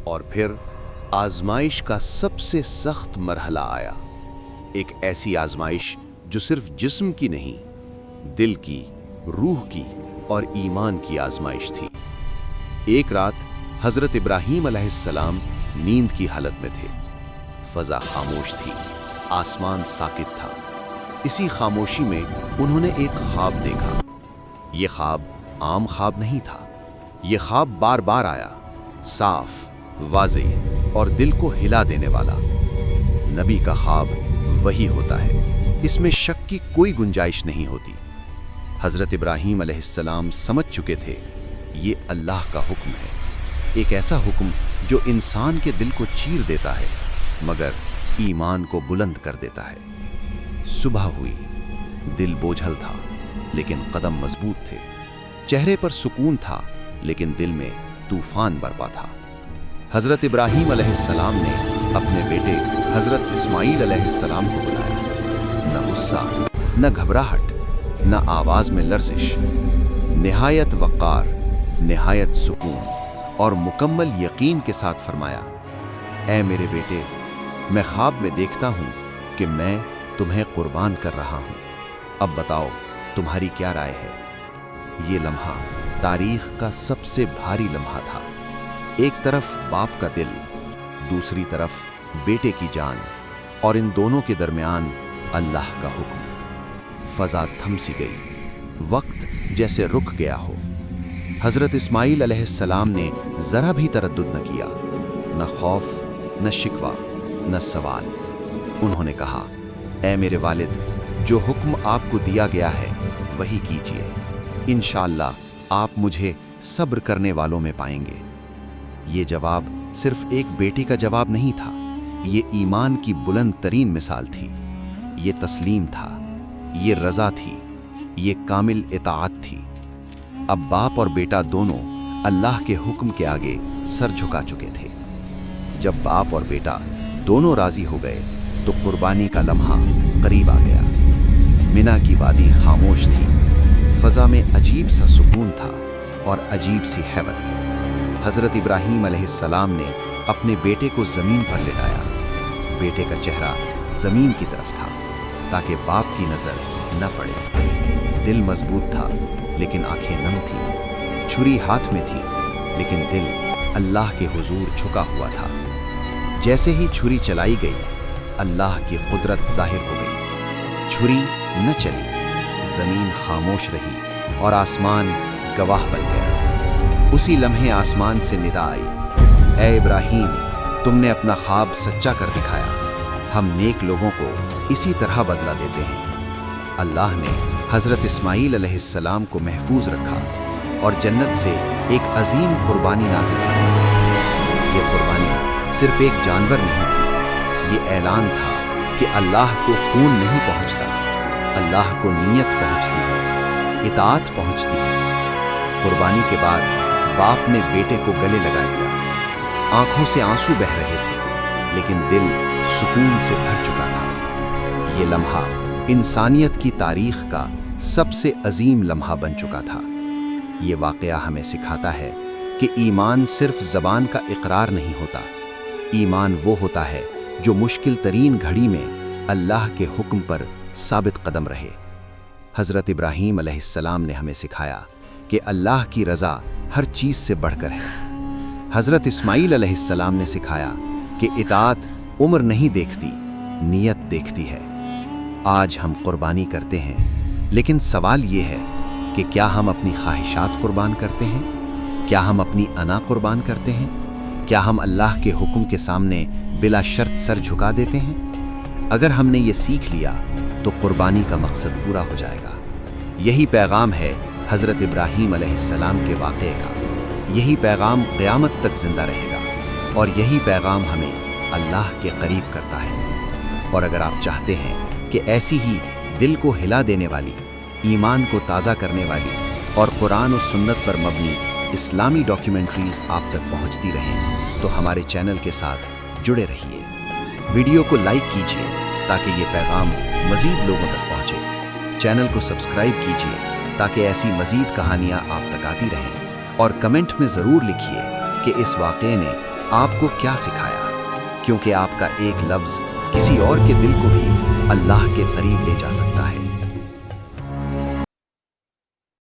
और फिर आजमाइश का सबसे सख्त मरहला आया। एक ऐसी आजमाइश जो सिर्फ जिस्म की नहीं, दिल की, रूह की और ईमान की आजमाइश थी। एक रात हजरत इब्राहीम अलैहिस्सलाम नींद की हालत में थे। फजा खामोश थी, आसमान साकित था। इसी खामोशी में उन्होंने एक ख्वाब देखा। ये ख्वाब आम ख्वाब नहीं था। ये ख्वाब बार बार आया, साफ, वाज़ेह और दिल को हिला देने वाला। नबी का ख्वाब वही होता है, इसमें शक की कोई गुंजाइश नहीं होती। हजरत इब्राहीम अलैहिस्सलाम समझ चुके थे, ये अल्लाह का हुक्म है, एक ऐसा हुक्म जो इंसान के दिल को चीर देता है मगर ईमान को बुलंद कर देता है। सुबह हुई, दिल बोझल था लेकिन कदम मजबूत थे। चेहरे पर सुकून था लेकिन दिल में तूफान बरपा था। हजरत इब्राहीम अलैहिस्सलाम ने अपने बेटे हजरत इस्माईल अलैहिस्सलाम को बुलाया। न गुस्सा, न घबराहट, न आवाज में लर्जिश, निहायत वक़ार, निहायत सुकून और मुकम्मल यकीन के साथ फरमाया, ऐ मेरे बेटे, मैं ख्वाब में देखता हूं कि मैं तुम्हें कुर्बान कर रहा हूं। अब बताओ तुम्हारी क्या राय है। ये लम्हा तारीख का सबसे भारी लम्हा था। एक तरफ बाप का दिल, दूसरी तरफ बेटे की जान, और इन दोनों के दरमियान अल्लाह का हुक्म। फजा थम सी गई, वक्त जैसे रुक गया हो। हजरत इस्माईल अलैहिस्सलाम ने जरा भी तरद्दुद न किया, न खौफ, न शिकवा, न सवाल। उन्होंने कहा, ऐ मेरे वालिद, जो हुक्म आपको दिया गया है वही कीजिए। इंशाअल्लाह आप मुझे सब्र करने वालों में पाएंगे। ये जवाब सिर्फ एक बेटी का जवाब नहीं था, ये ईमान की बुलंद तरीन मिसाल थी। ये तस्लीम था, ये रज़ा थी, ये कामिल इताअत थी। अब बाप और बेटा दोनों अल्लाह के हुक्म के आगे सर झुका चुके थे। जब बाप और बेटा दोनों राजी हो गए तो कुर्बानी का लम्हा करीब आ गया। मिना की वादी खामोश थी, फजा में अजीब सा सुकून था और अजीब सी हैबत। हजरत इब्राहीम अलैहिस्सलाम ने अपने बेटे को जमीन पर लिटाया। बेटे का चेहरा जमीन की तरफ था ताकि बाप की नजर न पड़े। दिल मजबूत था लेकिन आंखें नम थीं। छुरी हाथ में थी लेकिन दिल अल्लाह के हुजूर झुका हुआ था। जैसे ही छुरी चलाई गई, अल्लाह की कुदरत जाहिर हो गई। छुरी न चली, जमीन खामोश रही और आसमान गवाह बन गया। उसी लम्हे आसमान से निदा आई, ऐ इब्राहीम, तुमने अपना ख्वाब सच्चा कर दिखाया। हम नेक लोगों को इसी तरह बदला देते हैं। अल्लाह ने हजरत इस्माईल अलैहिस्सलाम को महफूज रखा और जन्नत से एक अजीम कुर्बानी नाज़िल फरमाई। ये कुर्बानी सिर्फ एक जानवर नहीं थी, ये ऐलान था कि अल्लाह को खून नहीं पहुंचता, अल्लाह को नीयत पहुंचती है, इताअत पहुंचती है। कुर्बानी के बाद बाप ने बेटे को गले लगा लिया। आंखों से आंसू बह रहे थे लेकिन दिल सुकून से भर चुका था। ये लम्हा इंसानियत की तारीख का सबसे अजीम लम्हा बन चुका था। ये वाक़या हमें सिखाता है कि ईमान सिर्फ ज़बान का इकरार नहीं होता। ईमान वो होता है जो मुश्किल तरीन घड़ी में अल्लाह के हुक्म पर साबित कदम रहे। हज़रत इब्राहीम अलैहिस्सलाम ने हमें सिखाया कि अल्लाह की रज़ा हर चीज़ से बढ़कर है। हज़रत इस्माईल अलैहिस्सलाम ने सिखाया कि इताअत उम्र नहीं देखती, नीयत देखती है। आज हम कुर्बानी करते हैं लेकिन सवाल ये है कि क्या हम अपनी ख्वाहिशात कुर्बान करते हैं? क्या हम अपनी अना कुर्बान करते हैं? क्या हम अल्लाह के हुक्म के सामने बिला शर्त सर झुका देते हैं? अगर हमने ये सीख लिया तो कुर्बानी का मकसद पूरा हो जाएगा। यही पैगाम है हज़रत इब्राहीम अलैहिस्सलाम के वाक़े का। यही पैगाम क़यामत तक ज़िंदा रहेगा और यही पैगाम हमें अल्लाह के करीब करता है। और अगर आप चाहते हैं कि ऐसी ही दिल को हिला देने वाली, ईमान को ताज़ा करने वाली और कुरान और सुन्नत पर मबनी इस्लामी डॉक्यूमेंट्रीज़ आप तक पहुंचती रहें तो हमारे चैनल के साथ जुड़े रहिए। वीडियो को लाइक कीजिए ताकि ये पैगाम मज़ीद लोगों तक पहुंचे। चैनल को सब्सक्राइब कीजिए ताकि ऐसी मज़ीद कहानियाँ आप तक आती रहें और कमेंट में ज़रूर लिखिए कि इस वाक़े ने آپ کو کیا سکھایا، کیونکہ آپ کا ایک لفظ کسی اور کے دل کو بھی اللہ کے قریب لے جا سکتا ہے۔